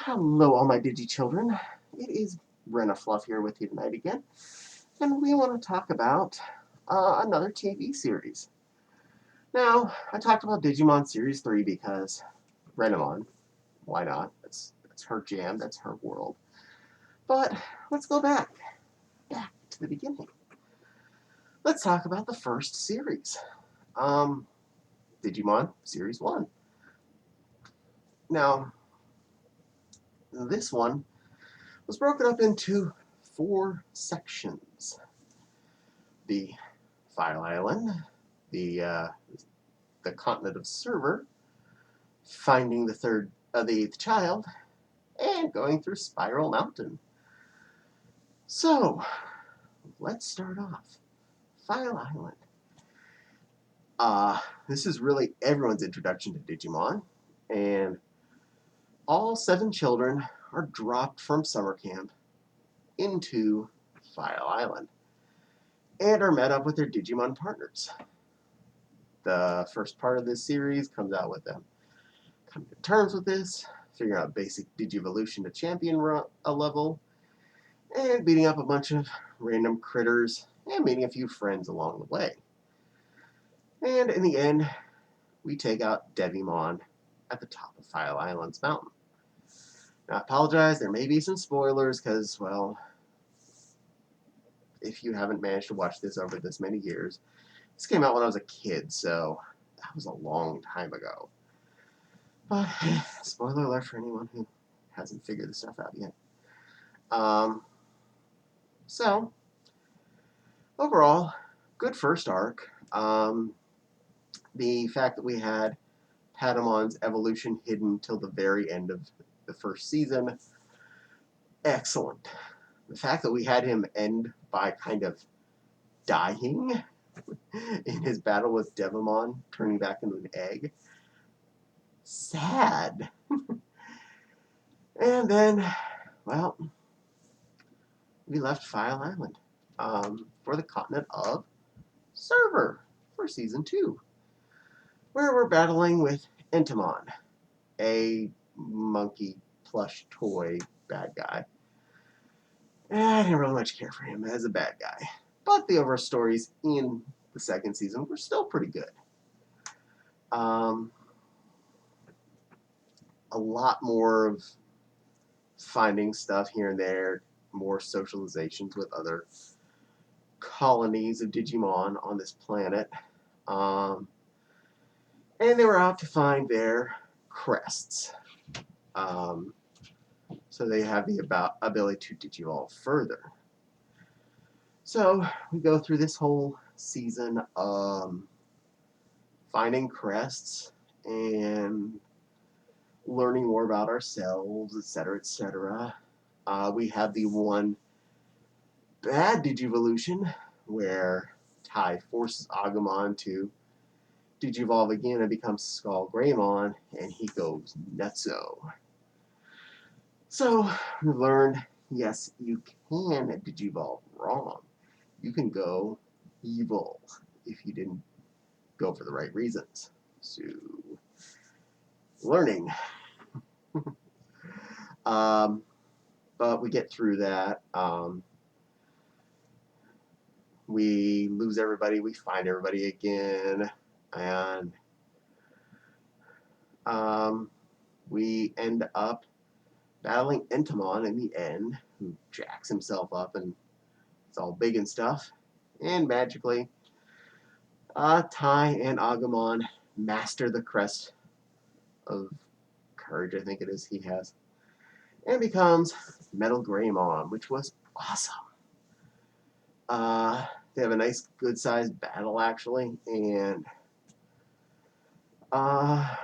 Hello, all my Digi children. It is Renafluff here with you tonight again, and we want to talk about another TV series. Now, I talked about Digimon Series 3 because Renamon, why not? That's her jam, that's her world. But let's go back to the beginning. Let's talk about the first series, Digimon Series 1. Now, this one was broken up into 4 sections. The File Island, the continent of Server, finding the eighth child, and going through Spiral Mountain. So, let's start off. File Island. This is really everyone's introduction to Digimon, and all 7 children are dropped from summer camp into File Island and are met up with their Digimon partners. The first part of this series comes out with them coming to terms with this, figuring out basic Digivolution to champion level, and beating up a bunch of random critters, and meeting a few friends along the way. And in the end, we take out Devimon at the top of File Island's mountain. Now, I apologize, there may be some spoilers, because, well, if you haven't managed to watch this over this many years, this came out when I was a kid, so that was a long time ago. But, spoiler alert for anyone who hasn't figured this stuff out yet. So, overall, good first arc. The fact that we had Patamon's evolution hidden till the very end of the first season, excellent. The fact that we had him end by kind of dying in his battle with Devimon, turning back into an egg, sad. And then, well, we left File Island for the continent of Server for Season 2, where we're battling with Entomon, a monkey plush toy bad guy. And I didn't really much care for him as a bad guy. But the overall stories in the second season were still pretty good. A lot more of finding stuff here and there, more socializations with other colonies of Digimon on this planet. And they were out to find their crests. So they have the ability to digivolve further. So we go through this whole season finding crests and learning more about ourselves, etc., etc. We have the one bad Digivolution where Tai forces Agumon to Digivolve again and becomes Skull Greymon, and he goes nutso. So we learned, yes, you can Digivolve wrong. You can go evil if you didn't go for the right reasons. So, learning. But we get through that. We lose everybody. We find everybody again. And we end up battling Entomon in the end, who jacks himself up and it's all big and stuff. And magically, Tai and Agumon master the crest of courage, I think it is, he has, and becomes Metal Greymon, which was awesome. They have a nice, good-sized battle, actually, and I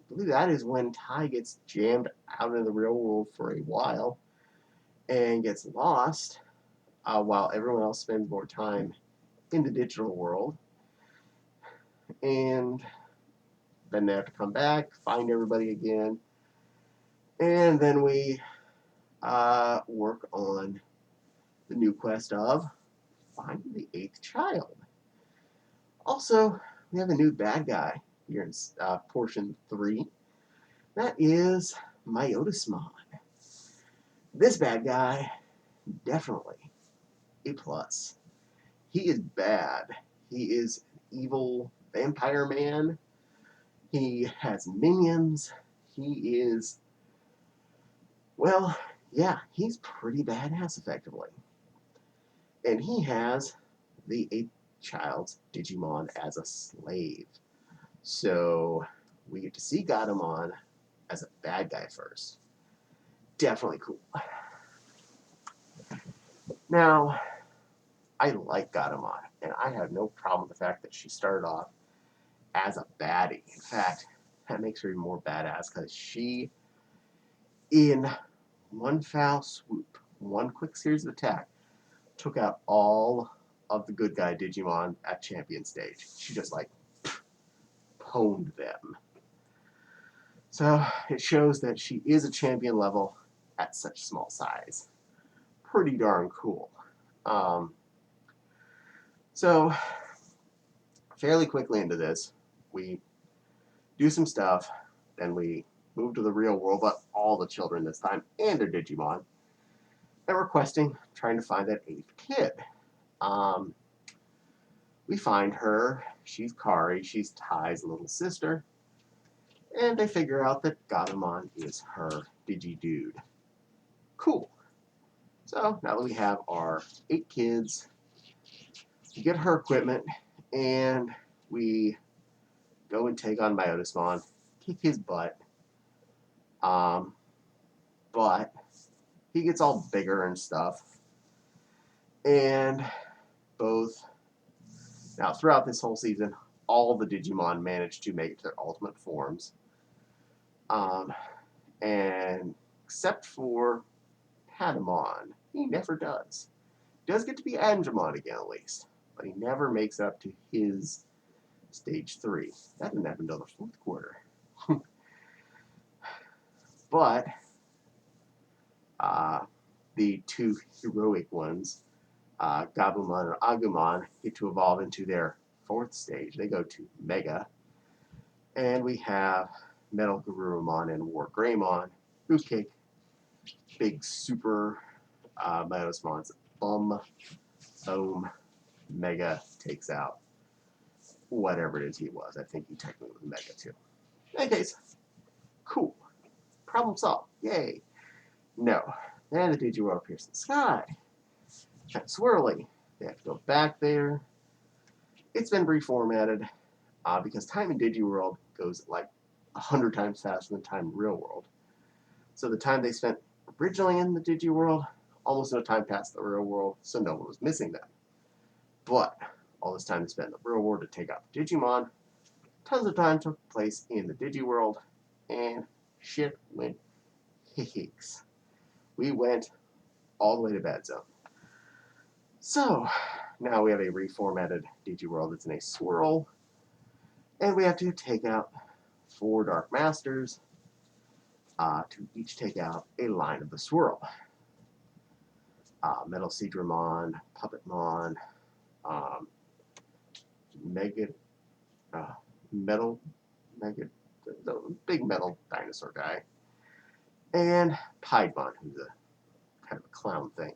believe that is when Tai gets jammed out in the real world for a while and gets lost, while everyone else spends more time in the digital world. And then they have to come back, find everybody again, and then we work on the new quest of finding the 8th child. Also, we have a new bad guy here in portion 3. That is Myotismon. This bad guy, definitely a plus. He is bad. He is an evil vampire man. He has minions. He is, well, yeah, he's pretty badass effectively. And he has the eighth child's Digimon as a slave. So we get to see Gatomon as a bad guy first. Definitely cool. Now, I like Gatomon, and I have no problem with the fact that she started off as a baddie. In fact, that makes her even more badass because she, in one foul swoop, one quick series of attack, took out all of the good guy Digimon at champion stage. She just like pwned them. So it shows that she is a champion level at such small size. Pretty darn cool. So fairly quickly into this, we do some stuff, then we move to the real world, but all the children this time and their Digimon. And we're questing, trying to find that eighth kid. We find her. She's Kari. She's Tai's little sister. And they figure out that Gatomon is her Digi-Dude. Cool. So now that we have our 8 kids, we get her equipment, and we go and take on Myotismon, kick his butt. But he gets all bigger and stuff. And both, now throughout this whole season, all the Digimon manage to make it to their ultimate forms. And except for Patamon, he never does. He does get to be Angemon again at least, but he never makes up to his stage 3. That didn't happen until the 4th quarter. But the 2 heroic ones, Gabumon and Agumon, get to evolve into their 4th stage. They go to Mega. And we have Metal Garurumon and War Greymon, who kick big super Myotismon's bum. Boom. Mega takes out whatever it is he was. I think he technically was Mega too. In any case, cool. Problem solved. Yay. No. Then the Digiworld appears in the sky. Kind of swirly. They have to go back there. It's been reformatted because time in Digiworld goes like 100 times faster than time in real world. So the time they spent originally in the Digiworld, almost no time passed in the real world, so no one was missing them. But all this time they spent in the real world to take out the Digimon, tons of time took place in the Digiworld, and shit went hicks. We went all the way to Bad Zone. So now we have a reformatted Digiworld that's in a swirl, and we have to take out 4 Dark Masters to each take out a line of the swirl. Metal Seadramon, Puppetmon, Metal, the big metal dinosaur guy, and Piedmon, who's a kind of a clown thing.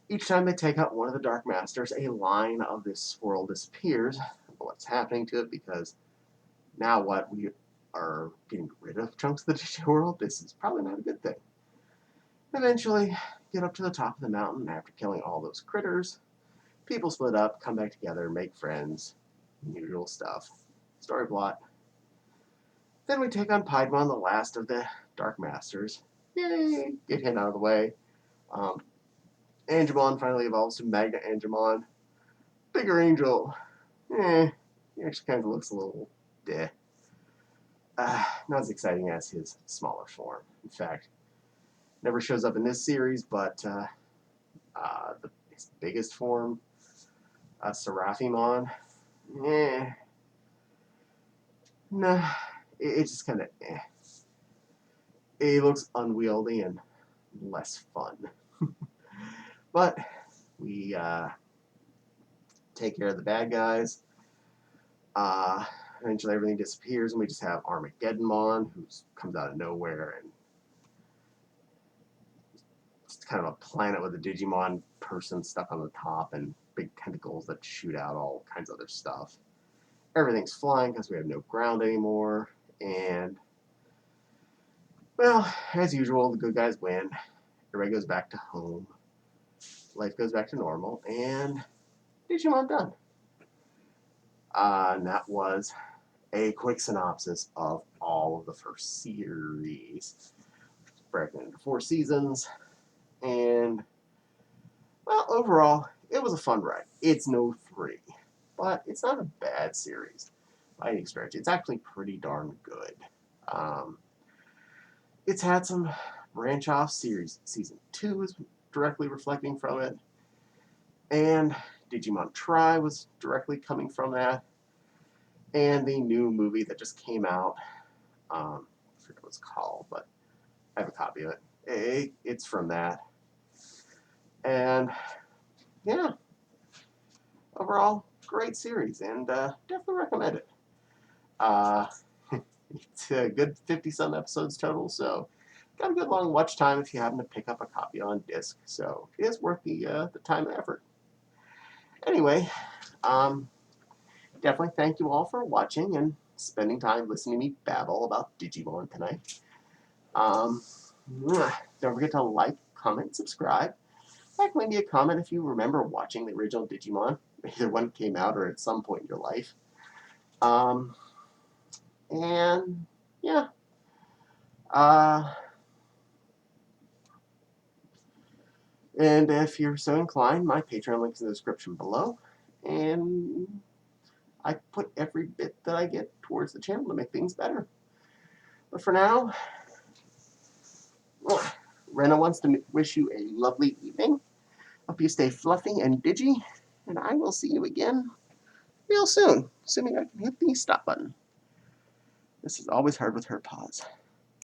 Each time they take out one of the Dark Masters, a line of this swirl disappears. What's happening to it? Because now what? We are getting rid of chunks of the digital world. This is probably not a good thing. Eventually, get up to the top of the mountain after killing all those critters. People split up, come back together, make friends, usual stuff. Story plot. Then we take on Piedmon, the last of the Dark Masters. Yay! Get him out of the way. Angemon finally evolves to Magna Angemon. Bigger Angel. He actually kind of looks a little not as exciting as his smaller form. In fact, never shows up in this series, but his biggest form, Seraphimon, nah, it's just kind of It looks unwieldy and less fun. But we take care of the bad guys. eventually everything disappears, and we just have Armageddonmon, who comes out of nowhere, and it's kind of a planet with a Digimon person stuck on the top, and big tentacles that shoot out all kinds of other stuff. Everything's flying because we have no ground anymore, and well, as usual, the good guys win. Everybody goes back to home. Life goes back to normal, and Digimon done. And that was a quick synopsis of all of the first series. Broken into 4 seasons, and well, overall, it was a fun ride. It's no 3, but it's not a bad series by any stretch. It's actually pretty darn good. Um, it's had some branch off series. Season 2 is directly reflecting from it, and Digimon Try was directly coming from that, and the new movie that just came out, I forget what it's called, but I have a copy of it. It's from that, and yeah, overall, great series, and definitely recommend it. Uh, it's a good 50-some episodes total, so got a good long watch time if you happen to pick up a copy on disc. So it is worth the time and effort. Anyway, definitely thank you all for watching and spending time listening to me babble about Digimon tonight. Don't forget to like, comment, subscribe. Heck, maybe a comment if you remember watching the original Digimon, either when it came out or at some point in your life. And yeah. And if you're so inclined, my Patreon link's in the description below. And I put every bit that I get towards the channel to make things better. But for now, Rena wants to wish you a lovely evening. Hope you stay fluffy and digi. And I will see you again real soon, assuming I can hit the stop button. This is always hard with her paws.